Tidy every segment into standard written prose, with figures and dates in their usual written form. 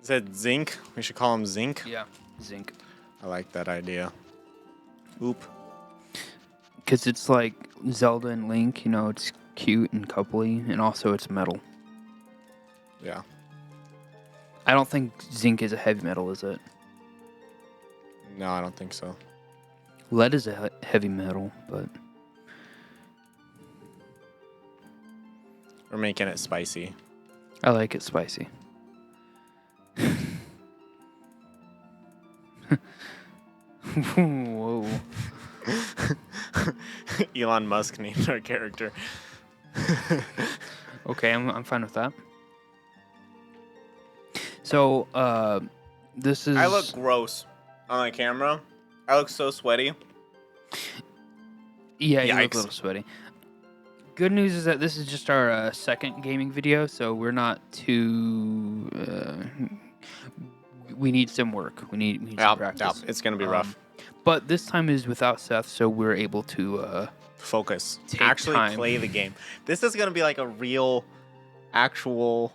Is that Zinc? We should call him Zinc. Yeah, Zinc. I like that idea. Oop. Because it's like Zelda and Link, you know, it's cute and coupley, and also it's metal. Yeah. I don't think zinc is a heavy metal, is it? No, I don't think so. Lead is a heavy metal, but... We're making it spicy. I like it spicy. Whoa. Elon Musk named our character. Okay, I'm fine with that. So, this is... I look gross on my camera. I look so sweaty. Yeah, you look Yikes. a little sweaty. Good news is that this is just our second gaming video, so we're not too... we need some work. We need some practice. It's going to be rough. But this time is without Seth, so we're able to... Focus. Take Actually time. play the game. This is going to be like a real, actual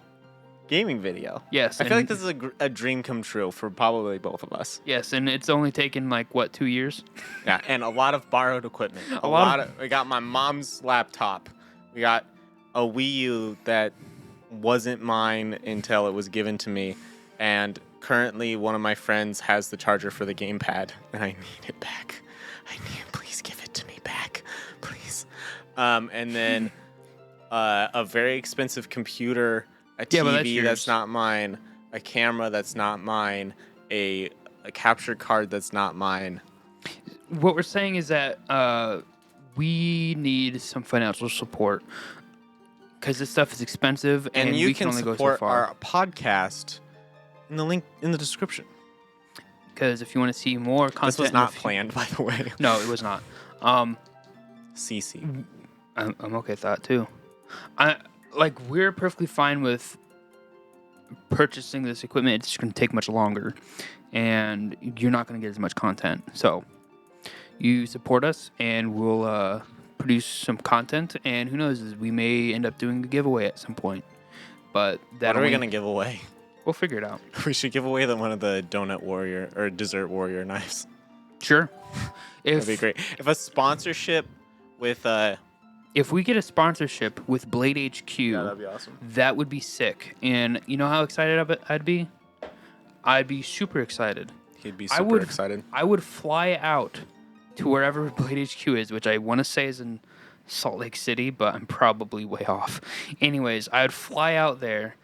gaming video. Yes. I feel like this is a dream come true for probably both of us. Yes, and it's only taken, like, what, 2 years? Yeah, and a lot of borrowed equipment. We got my mom's laptop. We got a Wii U that wasn't mine until it was given to me. And currently one of my friends has the charger for the gamepad, and I need it back. Please give it to me back, please. And then a very expensive computer, a TV that's not mine, a camera that's not mine, a capture card that's not mine. What we're saying is that we need some financial support because this stuff is expensive, and you we can only go so far. Our podcast in the link in the description. Because if you want to see more content... This was not planned, by the way. No, it was not. CC. I'm okay with that, too. We're perfectly fine with purchasing this equipment. It's just going to take much longer, and you're not going to get as much content. So, you support us, and we'll produce some content, and who knows, we may end up doing a giveaway at some point. But what are we going to give away? We'll figure it out. We should give away one of the Donut Warrior or Dessert Warrior knives. Sure. That'd be great. If a sponsorship with if we get a sponsorship with Blade HQ, yeah, that'd be awesome. That would be sick. And you know how excited I'd be? I'd be super excited. He'd be super excited. I would fly out to wherever Blade HQ is, which I want to say is in Salt Lake City, but I'm probably way off. Anyways, I would fly out there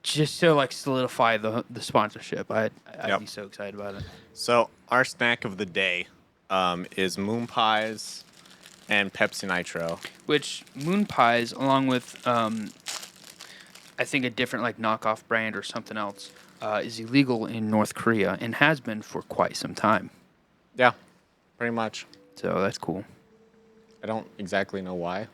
just to like solidify the sponsorship. I'd be so excited about it. So our snack of the day is moon pies and Pepsi Nitro. Which moon pies, along with I think a different like knockoff brand or something else, is illegal in North Korea and has been for quite some time. Yeah, pretty much. So that's cool. I don't exactly know why.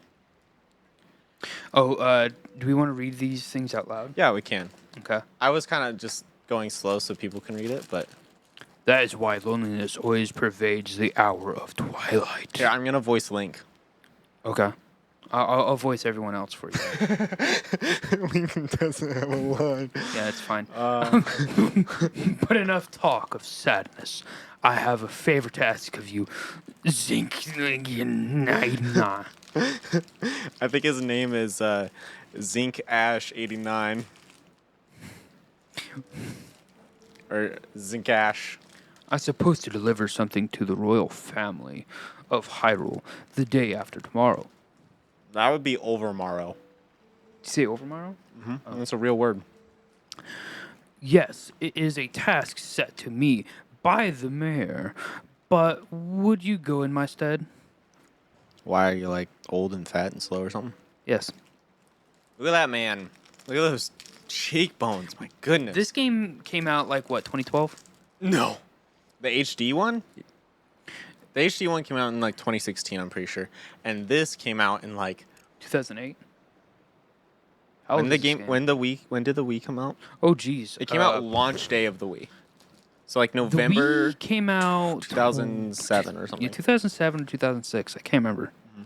Oh, do we want to read these things out loud? Yeah, we can. Okay. I was kind of just going slow so people can read it, but... That is why loneliness always pervades the hour of twilight. Here, I'm going to voice Link. Okay. I'll voice everyone else for you. Lincoln doesn't have a line. Yeah, it's fine. But enough talk of sadness. I have a favor to ask of you. Zinc. I think his name is Zinc Ash 89. Or Zinc Ash. I'm supposed to deliver something to the royal family of Hyrule the day after tomorrow. That would be Overmorrow. Did you say Overmorrow? Mm-hmm. Oh. That's a real word. Yes, it is a task set to me by the mayor. But would you go in my stead? Why, are you like old and fat and slow or something? Yes. Look at that man. Look at those cheekbones. My goodness. This game came out like what, 2012? No. The HD one? The HD one came out in like 2016, I'm pretty sure. And this came out in like 2008. When did the Wii come out? Oh geez. It came out launch day of the Wii. So like November the Wii came out 2007 or something. Yeah, 2007 or 2006. I can't remember. Mm-hmm.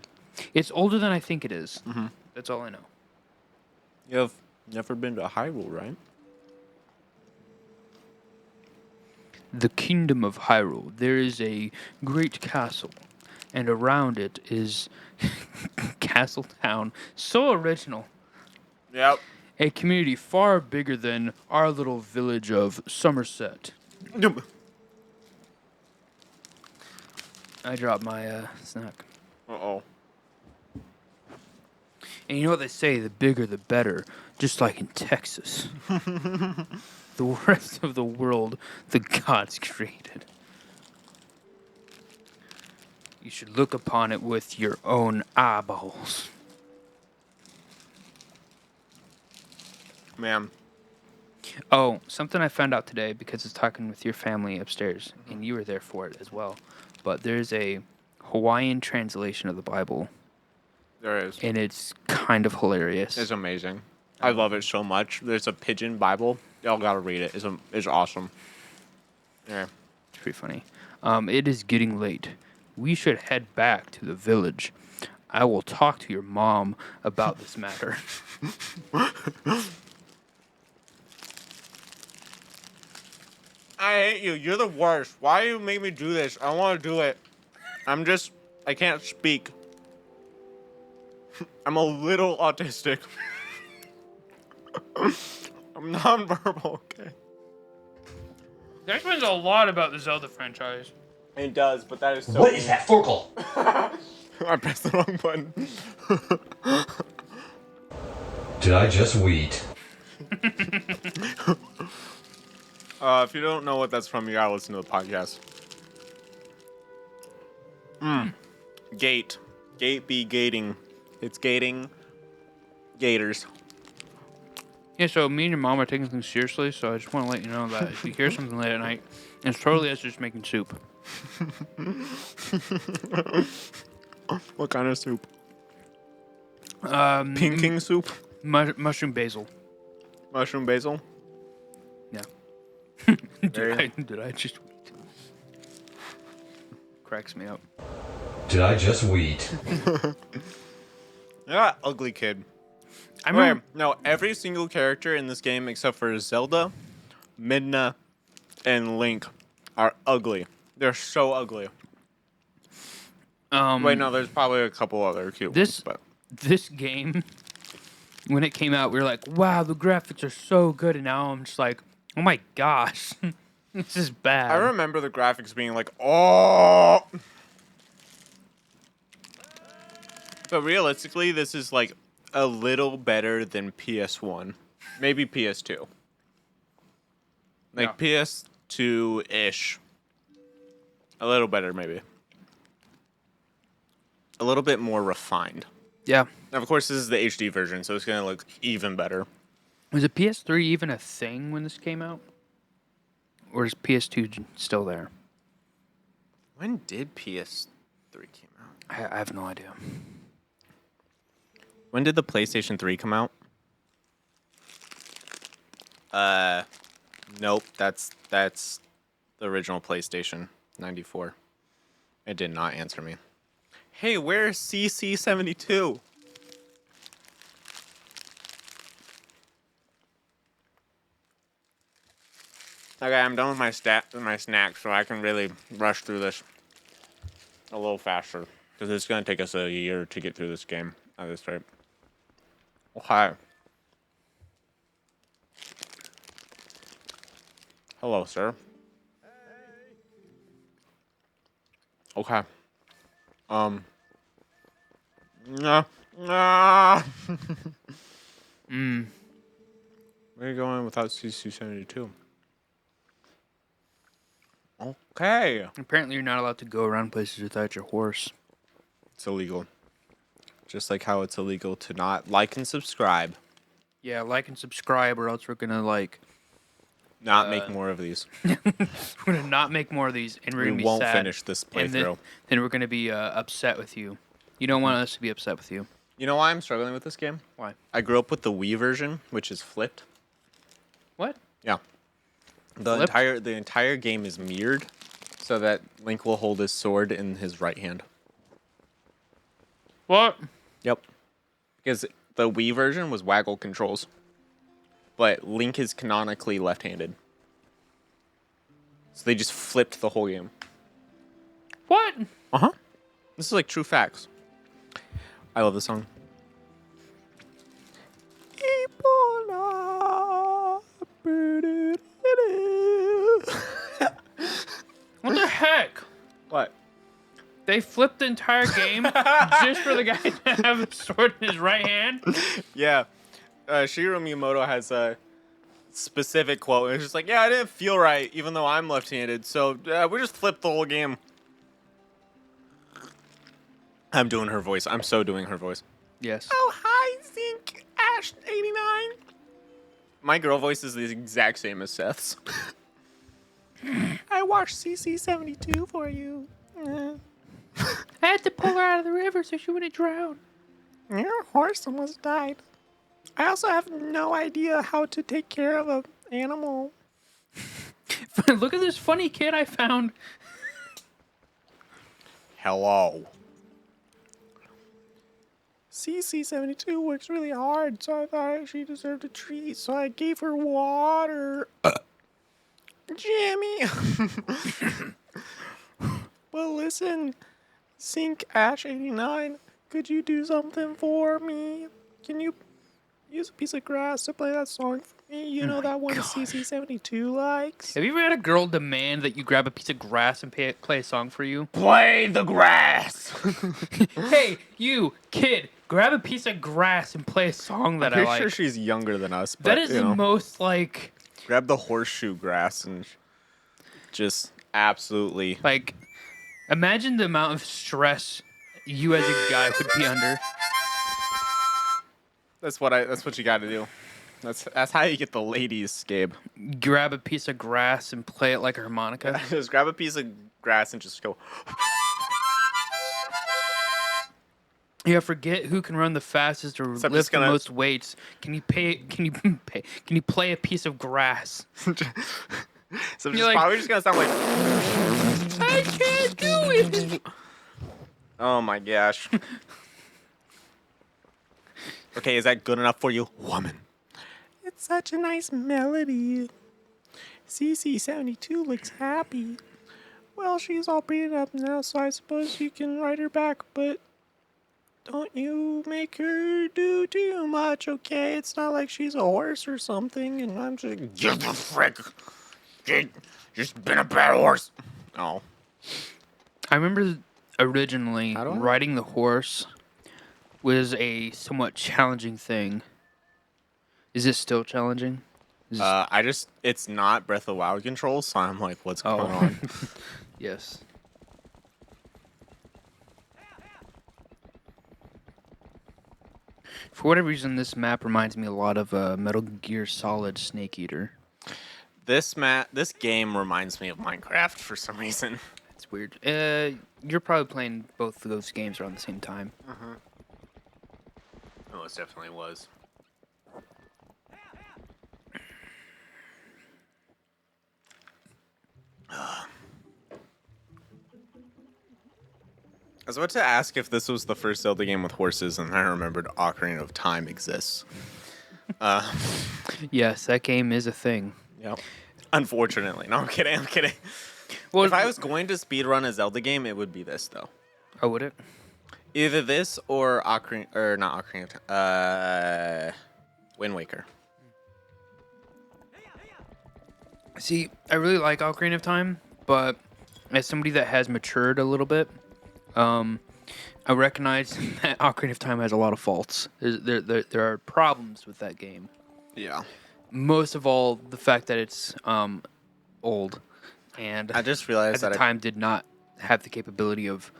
It's older than I think it is. Mm-hmm. That's all I know. You have never been to Hyrule, right? the kingdom of Hyrule. There is a great castle, and around it is Castle Town. So original. Yep. A community far bigger than our little village of Somerset. I dropped my snack. Uh-oh. And you know what they say, the bigger the better, just like in Texas. The rest of the world the gods created. You should look upon it with your own eyeballs. Man. Oh, something I found out today because it's talking with your family upstairs, and you were there for it as well. But there's a Hawaiian translation of the Bible, There is. and it's kind of hilarious. It's amazing. I love it so much. There's a pigeon Bible. Y'all gotta read it. It's awesome. Yeah. It's pretty funny. It is getting late. We should head back to the village. I will talk to your mom about this matter. I hate you. You're the worst. Why do you make me do this? I want to do it. I can't speak. I'm a little autistic. I'm nonverbal, okay? That explains a lot about the Zelda franchise. It does, but that is so. What is that Forkle? I pressed the wrong button. Did I just wheat? If you don't know what that's from, you gotta listen to the podcast. Gate. Gate be gating. It's gating gators. Yeah, so me and your mom are taking things seriously, so I just want to let you know that if you hear something late at night, it's totally us just making soup. What kind of soup? Um, Pinking soup? Mushroom basil. Mushroom basil? Yeah. Very- Did I just... Cracks me up. Did I just wheat? Yeah, ugly kid. I remember... No, every single character in this game except for Zelda, Midna, and Link are ugly. They're so ugly. Wait, no, there's probably a couple other cute ones, but... This game, when it came out, we were like, wow, the graphics are so good, and now I'm just like, oh my gosh, this is bad. I remember the graphics being like, oh! But realistically, this is like a little better than PS1. Maybe PS2. Like PS2-ish. A little better, maybe. A little bit more refined. Yeah. Now, of course, this is the HD version, so it's going to look even better. Was a PS3 even a thing when this came out? Or is PS2 still there? When did PS3 came out? I have no idea. When did the PlayStation 3 come out? Nope. That's the original PlayStation, 94. It did not answer me. Hey, where's CC72? Okay, I'm done with my snack, so I can really rush through this a little faster. Because it's going to take us a year to get through this game at this rate. Okay. Hello, sir. Okay. Nah. Where are you going without CC72? Okay. Apparently, you're not allowed to go around places without your horse. It's illegal. Just like how it's illegal to not like and subscribe. Yeah, like and subscribe, or else we're gonna Not make more of these. we're gonna not make more of these, and we're gonna We be won't sad, finish this and playthrough. then we're gonna be upset with you. You don't want us to be upset with you. You know why I'm struggling with this game? Why? I grew up with the Wii version, which is flipped. What? Yeah. The Flipped? entire game is mirrored so that Link will hold his sword in his right hand. What? Yep. Because the Wii version was waggle controls. But Link is canonically left-handed. So they just flipped the whole game. What? Uh-huh. This is like true facts. I love this song. What the heck? What? They flipped the entire game just for the guy to have a sword in his right hand? Yeah. Shigeru Miyamoto has a specific quote. It's just like, yeah, I didn't feel right, even though I'm left-handed. So we just flipped the whole game. I'm doing her voice. I'm so doing her voice. Yes. Oh, hi, Zink Ash 89. My girl voice is the exact same as Seth's. I watched CC 72 for you. I had to pull her out of the river so she wouldn't drown. Your horse almost died. I also have no idea how to take care of an animal. Look at this funny kid I found. Hello. CC72 works really hard, so I thought she deserved a treat, so I gave her water. Jimmy! Well, listen, Sink Ash 89, could you do something for me? Can you use a piece of grass to play that song for me? You know that one CC72 likes? Have you ever had a girl demand that you grab a piece of grass and play a song for you? Play the grass! Hey, you, kid, grab a piece of grass and play a song that I Pretty like. sure she's younger than us, but That is the most, like... grab the horseshoe grass and just absolutely... Like, imagine the amount of stress you as a guy would be under. That's what you got to do. That's how you get the ladies, Gabe. Grab a piece of grass and play it like a harmonica. Just grab a piece of grass and just go. Yeah, forget who can run the fastest or So I'm lift just gonna- the most weights. Can you play a piece of grass? So it's just like- probably just gonna sound like. I can't do it. Oh my gosh. Okay, is that good enough for you, woman? It's such a nice melody. CC72 looks happy. Well, she's all beaten up now, so I suppose you can ride her back, but don't you make her do too much, okay? It's not like she's a horse or something, and I'm just... Get the frick! Just been a bad horse! Oh. I remember originally How do I- riding the horse was a somewhat challenging thing. Is this still challenging? It's not Breath of the Wild controls, so I'm like, what's going on? Yes. For whatever reason, this map reminds me a lot of Metal Gear Solid Snake Eater. This game reminds me of Minecraft for some reason. It's weird. You're probably playing both of those games around the same time. Oh, it definitely was. I was about to ask if this was the first Zelda game with horses, and I remembered Ocarina of Time exists. Yes, that game is a thing. Yep. Unfortunately. No, I'm kidding. Well, If I was going to speedrun a Zelda game, it would be this, though. oh, would it? Either this or Ocarina, or not Ocarina of Time, Wind Waker. See, I really like Ocarina of Time, but as somebody that has matured a little bit, I recognize that Ocarina of Time has a lot of faults. There are problems with that game. Yeah. Most of all, the fact that it's old, and I just realized at that the time did not have the capability of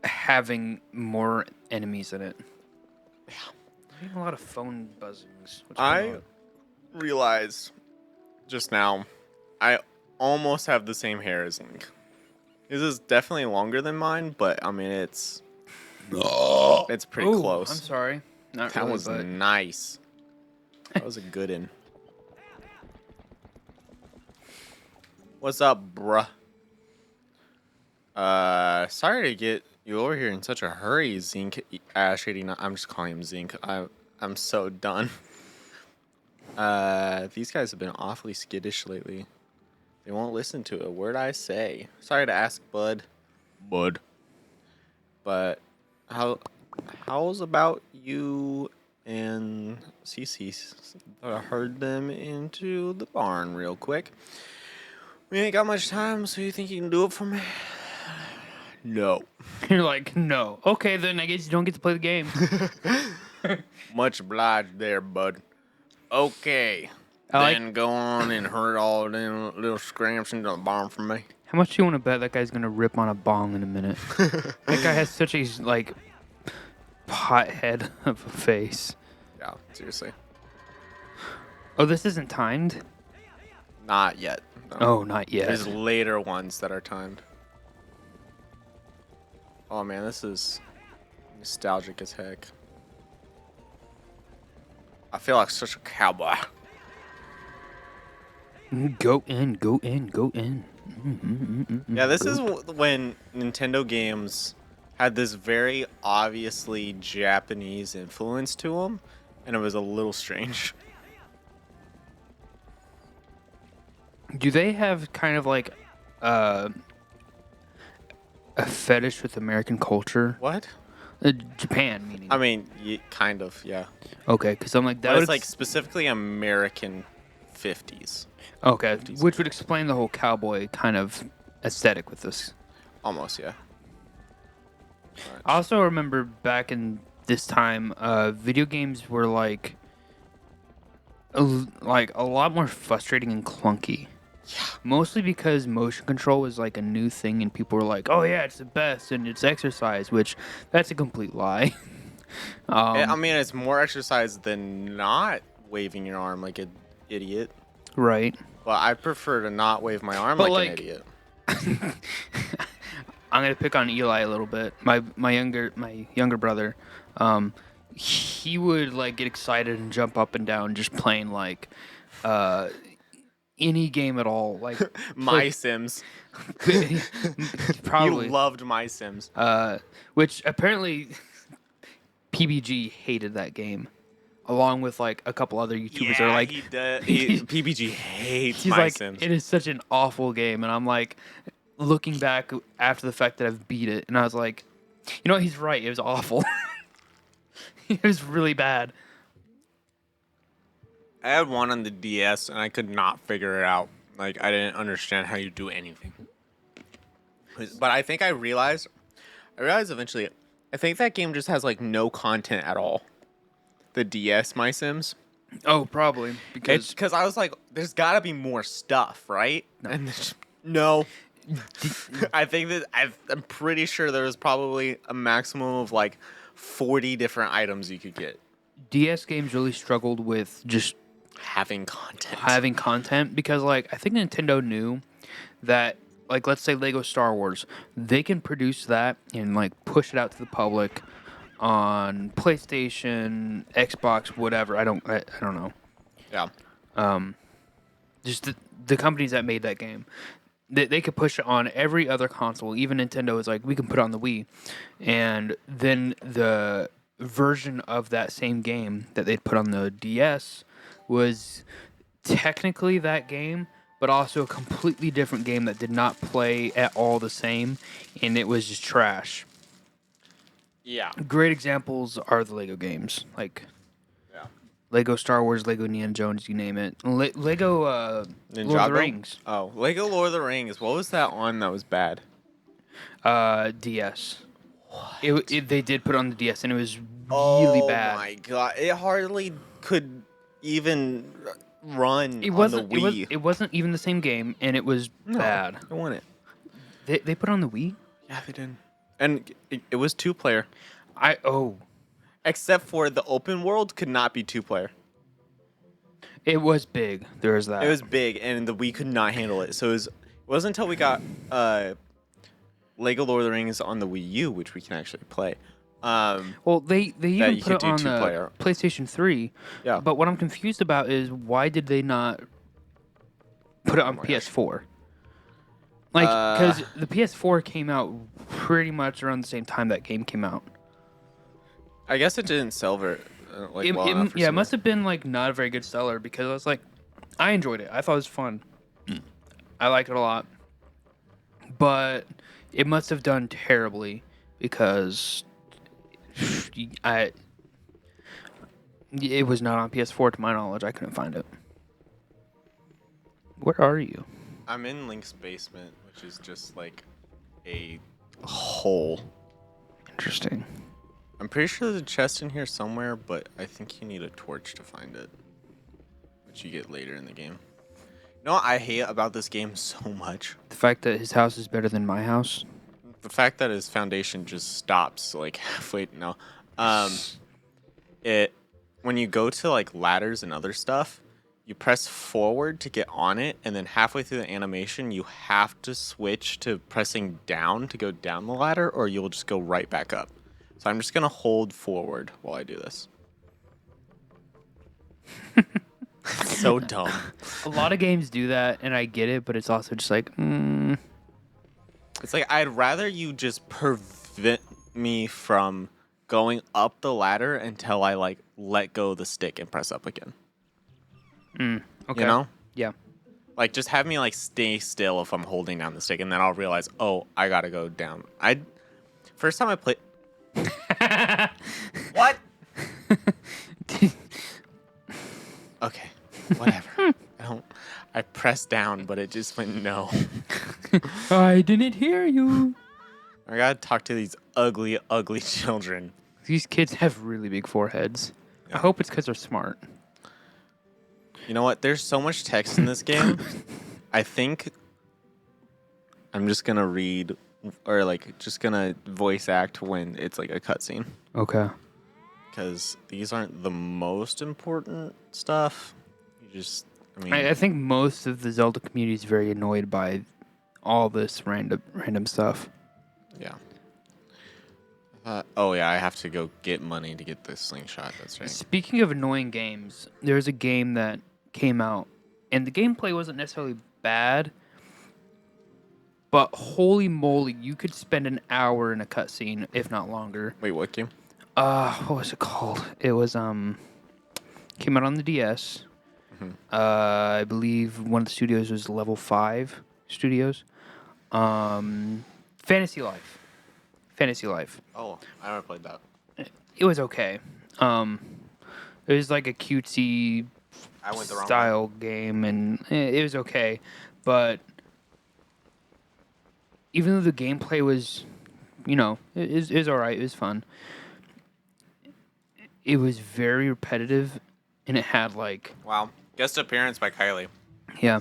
having more enemies in it. Yeah, I'm getting a lot of phone buzzings. What's going I on? realized just now I almost have the same hair as Link. This is definitely longer than mine, but I mean it's pretty Ooh, close. I'm sorry. Not That really, was but nice. That was a good one. What's up, bruh? Sorry to get you over here in such a hurry, Zink Ash 89. I'm just calling him Zink. I'm so done. These guys have been awfully skittish lately. They won't listen to a word I say. Sorry to ask, bud. Bud. But how's about you and Cece? I heard them into the barn real quick. We ain't got much time, so you think you can do it for me? No. You're like, no. Okay, then I guess you don't get to play the game. Much obliged there, bud. Okay. I Then go on and herd all them little scramps into the barn for me. How much do you want to bet that guy's gonna rip on a bong in a minute? That guy has such a like pothead of a face. Yeah, seriously. Oh, this isn't timed? Not yet. No. Oh, not yet. There's later ones that are timed. Oh man, this is nostalgic as heck. I feel like such a cowboy. Go in, go in, go in. Yeah, this is when Nintendo games had this very obviously Japanese influence to them, and it was a little strange. Do they have kind of like a fetish with American culture? What? Japan, meaning. I mean, kind of, yeah. Okay, because I'm like that But was it's like specifically American 50s. okay, 50s. which would explain the whole cowboy kind of aesthetic with this. Almost, yeah. I also remember back in this time, video games were like a lot more frustrating and clunky. Yeah. Mostly because motion control was like a new thing, and people were like, "Oh yeah, it's the best, and it's exercise," which that's a complete lie. I mean, it's more exercise than not waving your arm like an idiot. Right. But I prefer to not wave my arm But, like like- an idiot. I'm gonna pick on Eli a little bit. My younger brother, he would like get excited and jump up and down just playing like any game at all. Like My Sims. probably You loved My Sims. which apparently PBG hated that game, along with like a couple other YouTubers are like, PBG hates he's My like, Sims. it is such an awful game, and I'm like, looking back after the fact that I've beat it, and I was like, you know what, he's right, it was awful. It was really bad. I had one on the DS and I could not figure it out. Like, I didn't understand how you do anything. But I think I realized eventually, I think that game just has like no content at all. The DS My Sims. Oh, probably Because I was like, there's got to be more stuff, right? No. And no. I think that I'm pretty sure there was probably a maximum of like 40 different items you could get. DS games really struggled with just Having content. having content because like I think Nintendo knew that like let's say Lego Star Wars, they can produce that and like push it out to the public on PlayStation, Xbox, whatever. I don't know. Yeah. Just the companies that made that game. They could push it on every other console. Even Nintendo is like, we can put it on the Wii. And then the version of that same game that they'd put on the DS was technically that game, but also a completely different game that did not play at all the same, and it was just trash. Yeah. Great examples are the Lego games, like Lego Star Wars, Lego Indiana Jones, you name it. Lego Lord of the Ninjago? Rings. Oh, Lego Lord of the Rings. What was that on that was bad? DS. They did put it on the DS, and it was really bad. Oh my god! It hardly could even run It on wasn't. the Wii. It wasn't even the same game, and it was bad. I want it. They put it on the Wii. Yeah, they did. And it was 2-player. Except for the open world could not be 2-player. It was big. There was that. It was big, and the Wii could not handle it. So it wasn't until we got Lego Lord of the Rings on the Wii U, which we can actually play. Well, they even you put could it do on two-player. PlayStation 3. Yeah. But what I'm confused about is why did they not put it on my gosh. PS4? Like, because the PS4 came out pretty much around the same time that game came out. I guess it didn't sell very well enough for Yeah, it some- must have been like not a very good seller because I was like, I enjoyed it. I thought it was fun. I like it a lot. But it must have done terribly because it was not on PS4 to my knowledge. I couldn't find it. Where are you? I'm in Link's basement, which is just like a hole. Interesting. I'm pretty sure there's a chest in here somewhere, but I think you need a torch to find it, which you get later in the game. You know what I hate about this game so much? The fact that his house is better than my house. The fact that his foundation just stops like halfway. No, it when you go to like ladders and other stuff, you press forward to get on it, and then halfway through the animation, you have to switch to pressing down to go down the ladder, or you'll just go right back up. So I'm just gonna hold forward while I do this. So dumb. A lot of games do that, and I get it, but it's also just like, It's like I'd rather you just prevent me from going up the ladder until I like let go of the stick and press up again. okay. You know? Yeah. Like just have me like stay still if I'm holding down the stick, and then I'll realize, oh, I gotta go down. First time I played. What? Okay, whatever. I pressed down, but it just went no. I didn't hear you. I gotta talk to these ugly, ugly children. These kids have really big foreheads. Yeah. I hope it's because they're smart. You know what? There's so much text in this game. I think I'm just gonna read or like just gonna voice act when it's like a cutscene. Okay. Because these aren't the most important stuff. I mean, I think most of the Zelda community is very annoyed by all this random stuff. yeah. Oh yeah, I have to go get money to get this slingshot. That's right. Speaking of annoying games, there's a game that came out, and the gameplay wasn't necessarily bad, but holy moly, you could spend an hour in a cutscene, if not longer. Wait, what game? What was it called? It was came out on the DS. I believe one of the studios was Level 5 Studios. Fantasy Life. Fantasy Life. Oh, I never played that. It was okay. It was like a cutesy I went the wrong style game, and it was okay. But even though the gameplay was, it was all right. It was fun. It was very repetitive, and it had like, Wow. Guest appearance by Kylie. yeah.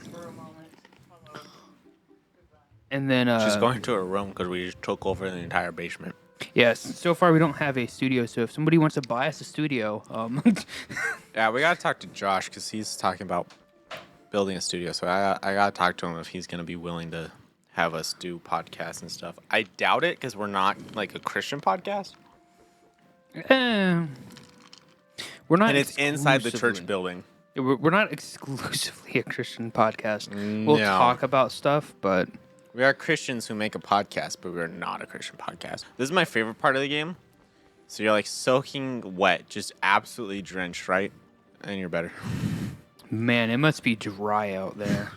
And then She's going to her room because we just took over the entire basement. yes. So far, we don't have a studio. So if somebody wants to buy us a studio, Yeah, we gotta talk to Josh because he's talking about building a studio. So I gotta talk to him if he's gonna be willing to have us do podcasts and stuff. I doubt it because we're not like a Christian podcast, we're not. and it's inside the church exclusively- building. We're not exclusively a Christian podcast. We'll No. talk about stuff, but We are Christians who make a podcast, but we're not a Christian podcast. This is my favorite part of the game. So you're like soaking wet, just absolutely drenched, right? And you're better. man, it must be dry out there.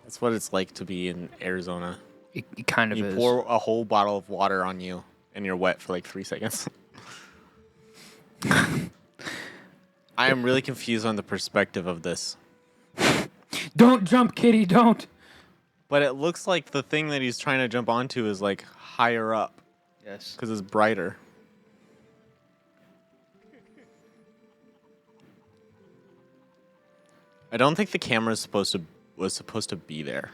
That's what it's like to be in Arizona. It kind of You is. pour a whole bottle of water on you, and you're wet for like 3 seconds. I am really confused on the perspective of this. Don't jump, kitty, don't. But it looks like the thing that he's trying to jump onto is like higher up Yes. because it's brighter. I don't think the camera was supposed to be there.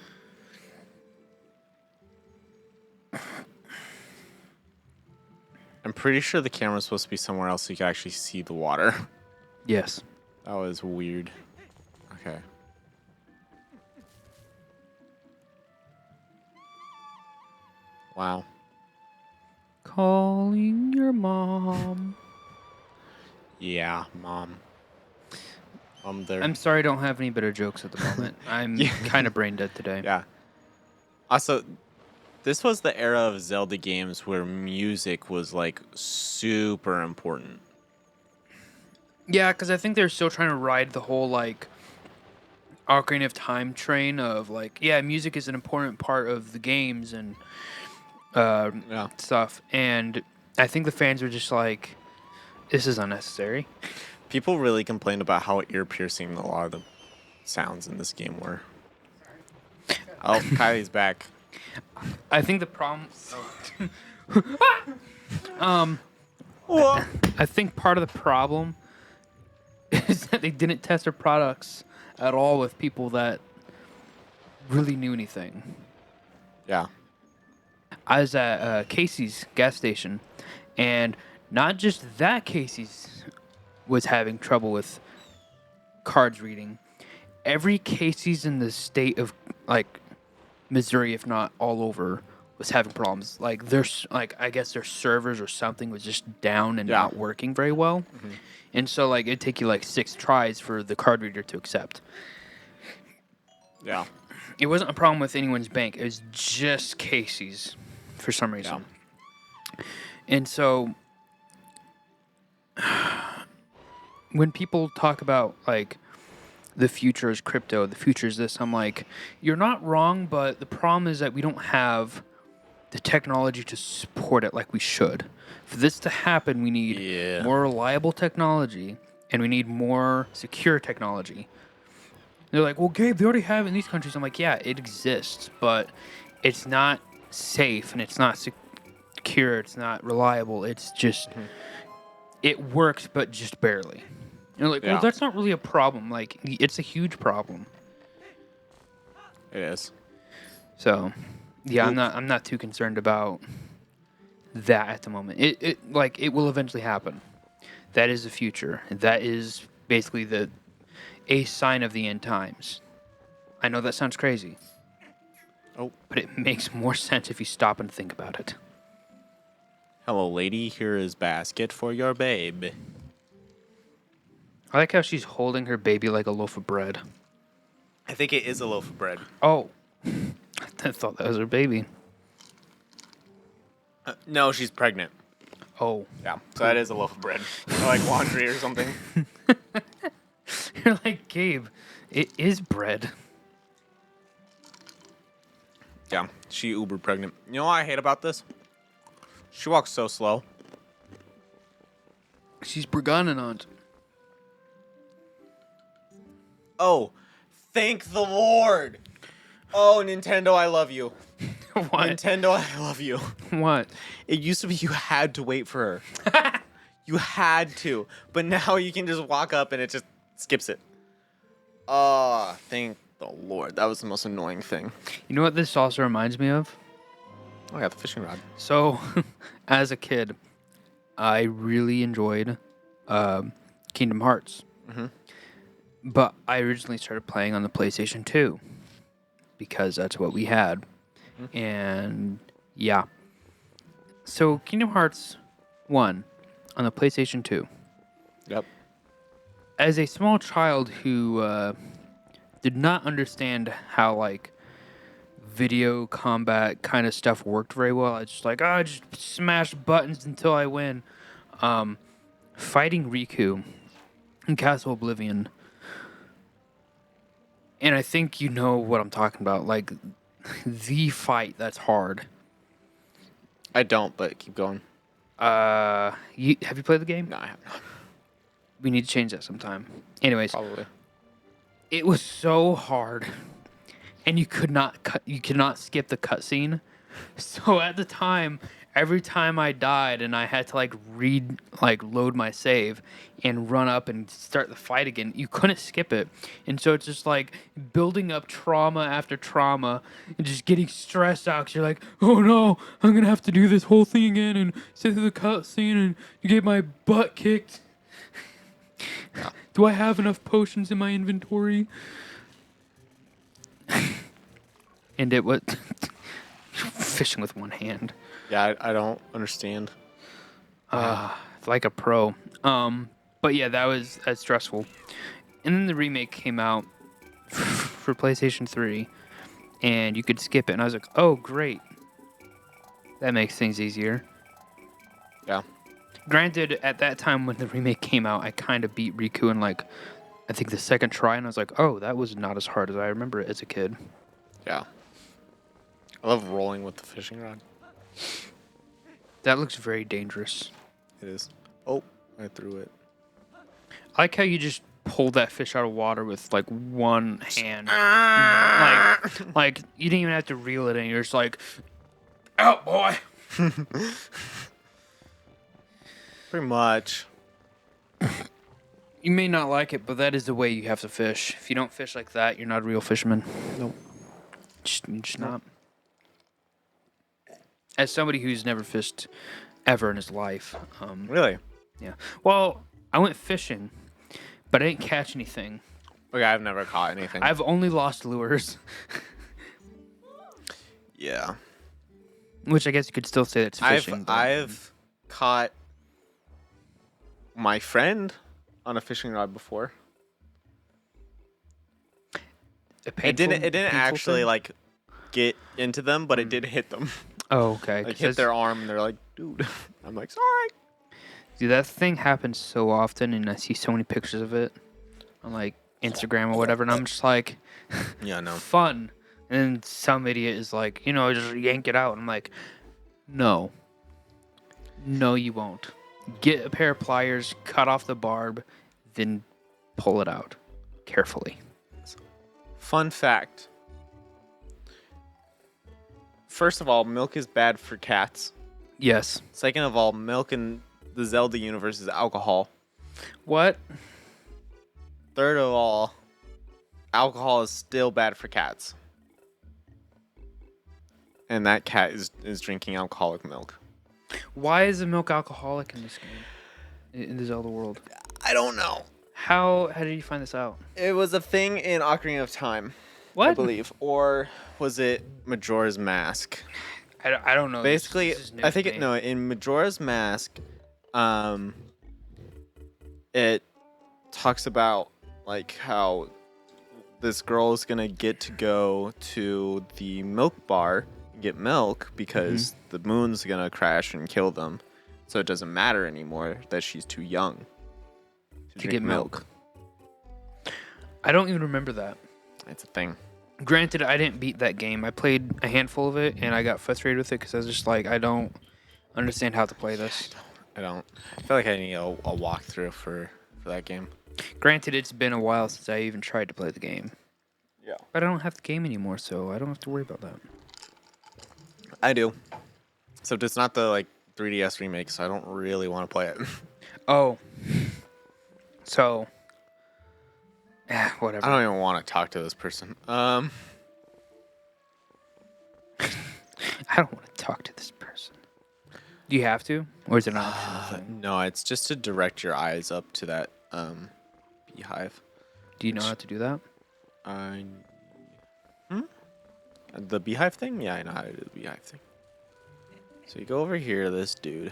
I'm pretty sure the camera's supposed to be somewhere else so you can actually see the water. Yes. That was weird. Okay. Wow. Calling your mom. Yeah, Mom. There. I'm sorry I don't have any better jokes at the moment. I'm Yeah. kind of brain dead today. Yeah. Also, this was the era of Zelda games where music was like super important. Yeah, because I think they're still trying to ride the whole like Ocarina of Time train of like, yeah, music is an important part of the games and stuff. And I think the fans were just like, this is unnecessary. People really complained about how ear-piercing a lot of the sounds in this game were. Oh, Kylie's back. I think the problem. What? I think part of the problem is that they didn't test their products at all with people that really knew anything. Yeah. I was at Casey's gas station, and not just that Casey's was having trouble with cards reading. Every Casey's in the state of like Missouri, if not all over, was having problems. Like there's like I guess their servers or something was just down and not working very well. Mm-hmm. And so like it'd take you like 6 tries for the card reader to accept. Yeah. It wasn't a problem with anyone's bank. It was just Casey's for some reason. Yeah. And so when people talk about like the future is crypto, the future is this, I'm like, you're not wrong, but the problem is that we don't have the technology to support it like we should. For this to happen, we need more reliable technology and we need more secure technology. They're like, well, Gabe, they already have it in these countries. I'm like, yeah, it exists, but it's not safe and it's not secure. It's not reliable. It's just, it works, but just barely. And they're like, well, that's not really a problem. Like, it's a huge problem. It is. So, yeah, I'm not too concerned about that at the moment. It will eventually happen. That is the future. That is basically a sign of the end times. I know that sounds crazy. Oh. But it makes more sense if you stop and think about it. Hello, lady. Here is basket for your babe. I like how she's holding her baby like a loaf of bread. I think it is a loaf of bread. Oh. I thought that was her baby. No, she's pregnant. Oh. Yeah, so that is a loaf of bread. Or like laundry or something. You're like, Gabe, it is bread. Yeah, she uber pregnant. You know what I hate about this? She walks so slow. She's pregnant. Oh, thank the Lord. Oh, Nintendo, I love you. What? Nintendo, I love you. What? It used to be you had to wait for her. You had to. But now you can just walk up and it just skips it. Oh, thank the Lord. That was the most annoying thing. You know what this also reminds me of? Oh, I got the fishing rod. So, as a kid, I really enjoyed Kingdom Hearts. Mm-hmm. But I originally started playing on the PlayStation 2 because that's what we had. Mm-hmm. And yeah. So, Kingdom Hearts 1 on the PlayStation 2. Yep. As a small child who did not understand how, like, video combat kind of stuff worked very well, I was just like, I just smash buttons until I win. Fighting Riku in Castle Oblivion. And I think you know what I'm talking about. Like, the fight that's hard. I don't, but keep going. Have you played the game? No, I have not. We need to change that sometime. Anyways. Probably. It was so hard. And you could not skip the cutscene. So at the time, every time I died and I had to load my save and run up and start the fight again, you couldn't skip it. And so it's just like building up trauma after trauma and just getting stressed out because you're like, oh no, I'm going to have to do this whole thing again and sit through the cutscene and get my butt kicked. Yeah. Do I have enough potions in my inventory? And it was fishing with one hand. Yeah, I don't understand. Like a pro. But yeah, that's stressful. And then the remake came out for PlayStation 3, and you could skip it. And I was like, oh, great. That makes things easier. Yeah. Granted, at that time when the remake came out, I kind of beat Riku in like I think the second try, and I was like, oh, that was not as hard as I remember it as a kid. Yeah. I love rolling with the fishing rod. That looks very dangerous. It is. Oh, I threw it. I like how you just pulled that fish out of water with like one hand. like you didn't even have to reel it in. You're just like, out, boy. Pretty much. You may not like it, but that is the way you have to fish. If you don't fish like that, you're not a real fisherman. Nope. You're just not. As somebody who's never fished ever in his life. Really? Yeah. Well, I went fishing, but I didn't catch anything. Okay, I've never caught anything. I've only lost lures. Yeah. Which I guess you could still say that's fishing. I've caught my friend on a fishing rod before. It didn't actually thing? like get into them, but it did hit them. Oh, okay. Like hit their arm, and they're like, "Dude," I'm like, "Sorry." Dude, that thing happens so often, and I see so many pictures of it on like Instagram or whatever, and I'm just like, Yeah, no. fun. And then some idiot is like, just yank it out. And I'm like, no, you won't. Get a pair of pliers, cut off the barb, then pull it out carefully. Fun fact. First of all, milk is bad for cats. Yes. Second of all, milk in the Zelda universe is alcohol. What? Third of all, alcohol is still bad for cats. And that cat is drinking alcoholic milk. Why is the milk alcoholic in this game? In the Zelda world? I don't know. How did you find this out? It was a thing in Ocarina of Time, What? I believe. Or was it Majora's Mask? I don't know. Basically, This is new I to think me. in Majora's Mask, it talks about like how this girl is gonna get to go to the milk bar and get milk because the moon's gonna crash and kill them, so it doesn't matter anymore that she's too young to drink get milk. I don't even remember that. It's a thing. Granted, I didn't beat that game. I played a handful of it, and I got frustrated with it because I was just like, I don't understand how to play this. I feel like I need a walkthrough for that game. Granted, it's been a while since I even tried to play the game. Yeah. But I don't have the game anymore, so I don't have to worry about that. I do. So it's not the like 3DS remake, so I don't really want to play it. Oh. So. Whatever. I don't even want to talk to this person. I don't want to talk to this person. Do you have to? Or is it not? No, it's just to direct your eyes up to that beehive. Do you know how to do that? The beehive thing? Yeah, I know how to do the beehive thing. So you go over here to this dude.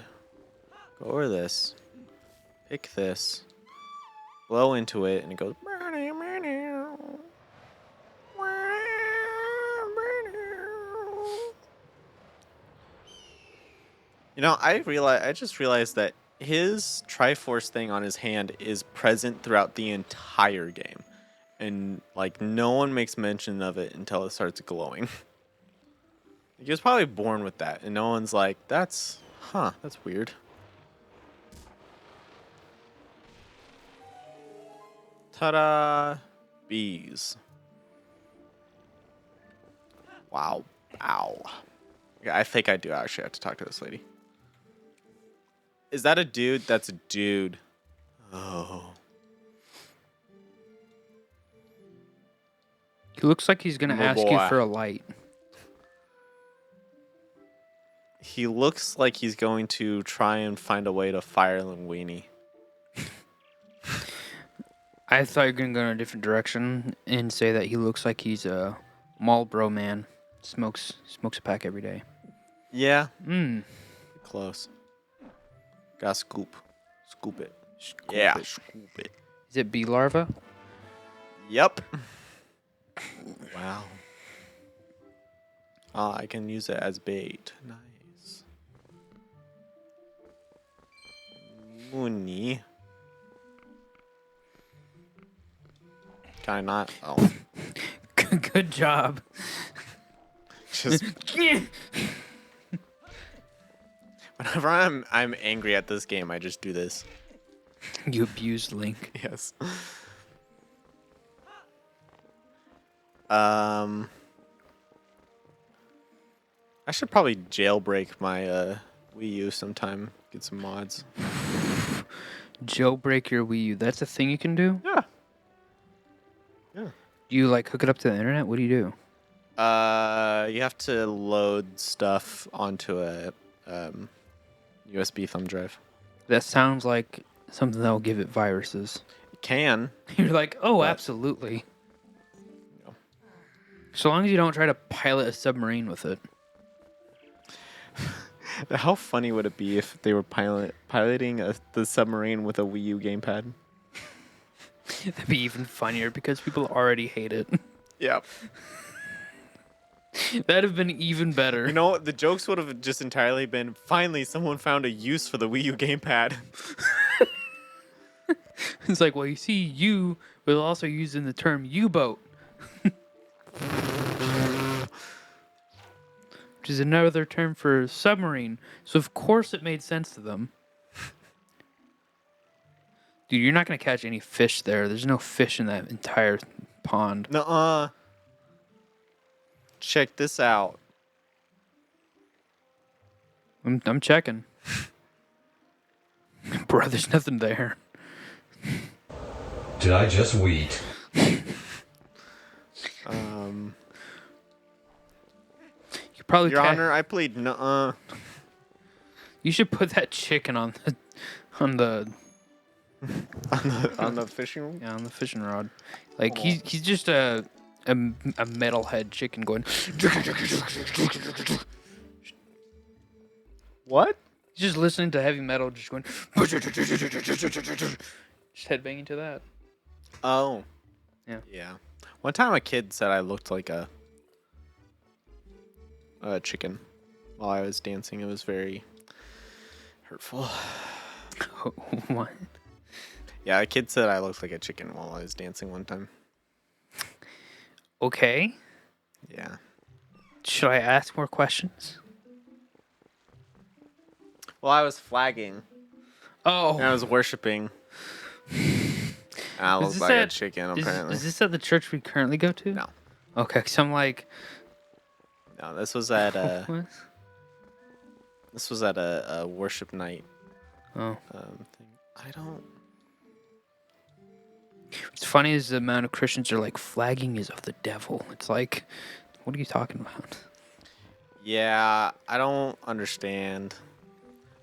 Go over this. Pick this. Blow into it, and it goes. I just realized that his Triforce thing on his hand is present throughout the entire game. And, like, no one makes mention of it until it starts glowing. He was probably born with that, and no one's like, that's weird. Ta-da! Bees. Wow. Ow. Okay, I think I do actually have to talk to this lady. Is that a dude? That's a dude. Oh. He looks like he's going to My ask you boy. for a light. He looks like he's going to try and find a way to fire Linguini. I thought you were going to go in a different direction and say that he looks like he's a Marlboro man. Smokes a pack every day. Yeah. Mmm. Close. Gotta scoop. Scoop it. Yeah, scoop it. Is it bee larva? Yep. Wow. I can use it as bait. Nice. Mooney. Can I not? Oh, Good job. just whenever I'm angry at this game, I just do this. You abused Link. Yes. I should probably jailbreak my Wii U sometime. Get some mods. Jailbreak your Wii U. That's a thing you can do? Yeah. Yeah. Do you like hook it up to the internet? What do you do? You have to load stuff onto a USB thumb drive. That sounds like something that will give it viruses. It can. You're like, oh, But- absolutely. No. So long as you don't try to pilot a submarine with it. How funny would it be if they were piloting the submarine with a Wii U gamepad? That'd be even funnier because people already hate it. Yep. That'd have been even better. You know what? The jokes would have just entirely been, finally, someone found a use for the Wii U gamepad. It's like, well, you see, you will also use in the term U-boat. Which is another term for submarine. So, of course, it made sense to them. Dude, you're not going to catch any fish there. There's no fish in that entire pond. Nuh-uh. Check this out. I'm checking. Bro, there's nothing there. Did I just wheat? You probably Your Honor, I plead nuh-uh. You should put that chicken on the on the fishing. on the fishing rod. Like he's just a metalhead chicken going. What? He's just listening to heavy metal, just going. Just headbanging to that. Oh. Yeah. Yeah. One time a kid said I looked like a chicken while I was dancing. It was very hurtful. What? Yeah, a kid said I looked like a chicken while I was dancing one time. Okay. Yeah. Should I ask more questions? Well, I was flagging Oh. and I was worshiping. And I Is looked this like a at- chicken, apparently. Is this at the church we currently go to? No. Okay, so I'm like. No, this was at What? a worship night Oh. thing. I don't. What's funny is the amount of Christians are like, flagging is of the devil. It's like, what are you talking about? Yeah, I don't understand.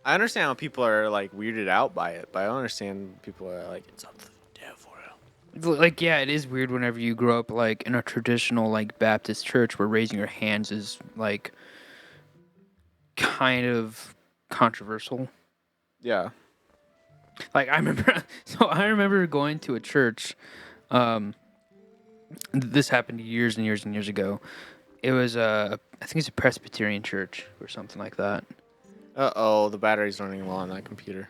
I understand how people are like weirded out by it, but I don't understand people are like, it's of the devil. Like, yeah, it is weird whenever you grow up like in a traditional like Baptist church where raising your hands is like kind of controversial. Yeah. Like I remember going to a church. This happened years and years and years ago. It was I think it's a Presbyterian church or something like that. Uh-oh, the battery's running low on that computer.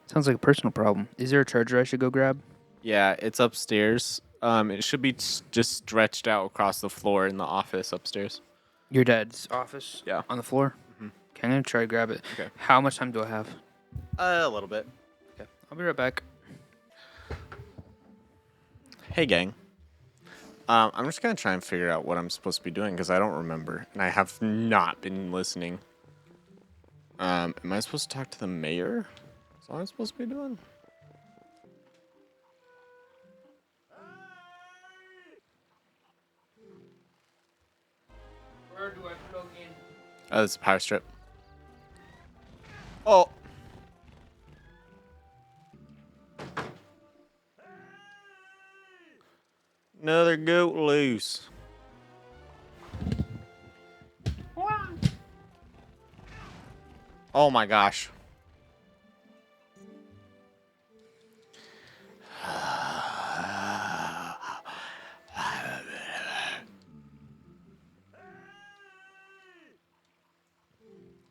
Sounds like a personal problem. Is there a charger I should go grab? Yeah, it's upstairs. It should be just stretched out across the floor in the office upstairs. Your dad's office? Yeah. On the floor? Mhm. Okay, I'm gonna try to grab it. Okay. How much time do I have? A little bit. Okay. I'll be right back. Hey, gang. I'm just gonna try and figure out what I'm supposed to be doing because I don't remember, and I have not been listening. Am I supposed to talk to the mayor? Is that what I'm supposed to be doing? Where do I plug in? Oh, it's a power strip. Oh. Another goat loose. Oh my gosh.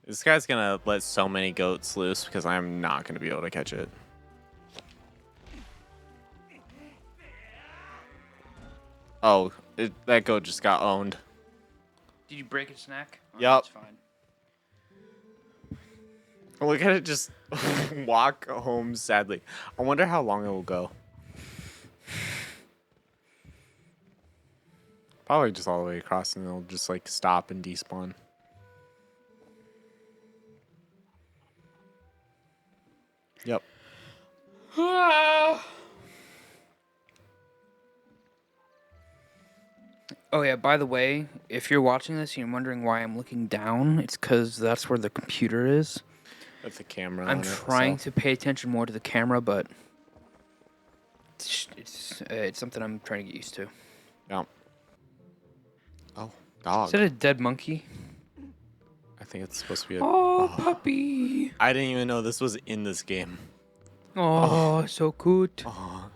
This guy's gonna let so many goats loose because I'm not gonna be able to catch it. Oh, that goat just got owned. Did you break its neck? Oh, Yup. That's fine. Look at it just walk home sadly. I wonder how long it will go. Probably just all the way across, and it'll just like stop and despawn. Yep. Oh yeah, by the way, if you're watching this and you're wondering why I'm looking down, it's because that's where the computer is. With the camera I'm on it, trying so. to pay attention more to the camera, but it's something I'm trying to get used to. Yep. Oh, Is dog. that a dead monkey? I think it's supposed to be a... Oh, puppy. I didn't even know this was in this game. Oh, so cute. Oh.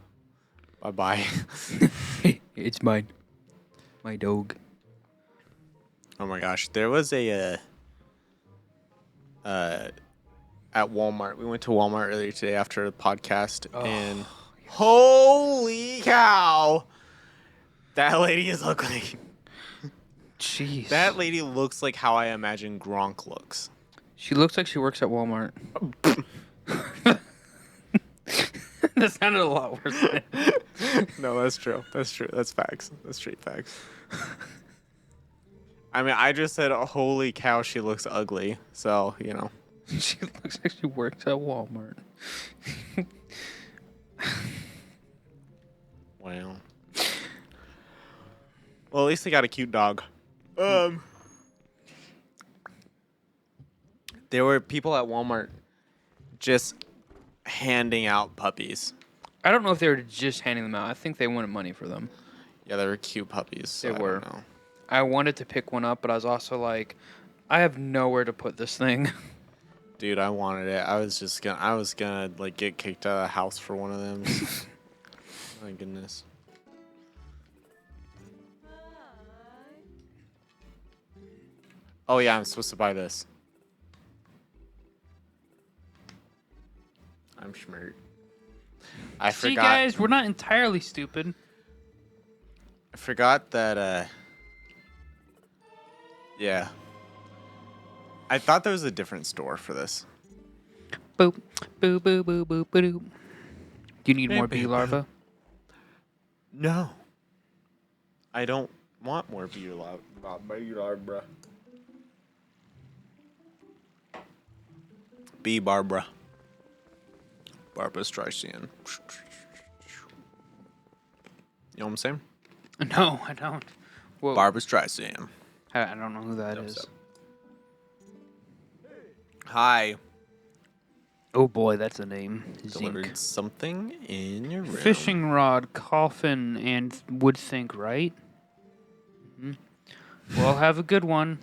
Bye-bye. It's mine. My dog. Oh my gosh. There was a... at Walmart. We went to Walmart earlier today after the podcast, and holy cow, that lady is ugly. Jeez. That lady looks like how I imagine Gronk looks. She looks like she works at Walmart. That sounded a lot worse. No, that's true. That's true. That's facts. That's straight facts. I mean, I just said, holy cow, she looks ugly. So, you know. She looks like she works at Walmart. Wow. Well, at least they got a cute dog. There were people at Walmart just handing out puppies. I don't know if they were just handing them out. I think they wanted money for them. Yeah, they were cute puppies. So They I were. don't know. I wanted to pick one up, but I was also like, I have nowhere to put this thing. Dude, I wanted it. I was gonna like get kicked out of the house for one of them. My goodness. Oh yeah, I'm supposed to buy this. I'm schmert. I See, forgot. guys, we're not entirely stupid. I forgot that. Yeah. I thought there was a different store for this. Boop, boop, boop, boop, boop, boop. Do you need more bee larvae? No. I don't want more bee larvae. Bee Barbara. Barbara Streisand. You know what I'm saying? No, I don't. Whoa. Barbara Streisand. I don't know who that is. So. Hi. Oh boy, that's a name. Delivered Zinc. something in your room. Fishing rod, coffin, and wood sink, right? Mm-hmm. Well, have a good one.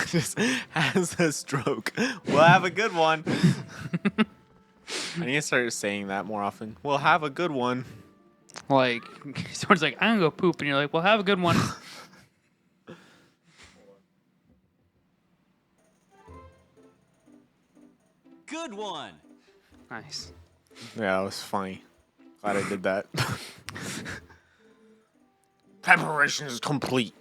Just has a stroke. We'll have a good one. I need to start saying that more often. We'll have a good one. Like, someone's like, I'm gonna go poop, and you're like, well, have a good one. Good one. Nice. Yeah, that was funny. Glad I did that. Preparation is complete.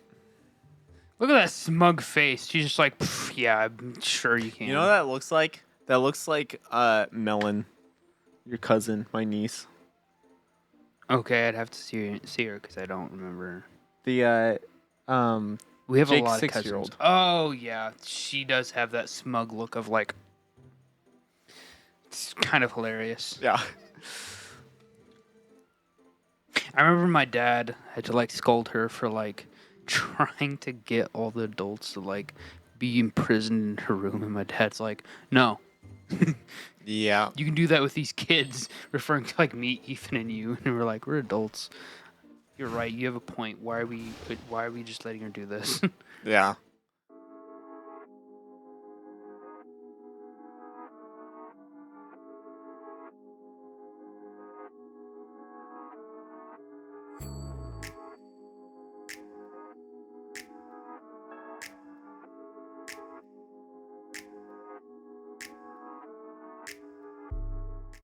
Look at that smug face. She's just like, yeah, I'm sure you can. You know what that looks like? That looks like Melon, your cousin, my niece. Okay, I'd have to see her because I don't remember. The We have Jake's a lot of 6-year-old. cousins. Oh yeah, she does have that smug look of like. It's kind of hilarious. Yeah. I remember my dad had to like scold her for like trying to get all the adults to like be imprisoned in her room, and my dad's like, no. Yeah. You can do that with these kids, referring to like me, Ethan, and you. And we're like, we're adults. You're right. You have a point. Why are we just letting her do this? Yeah.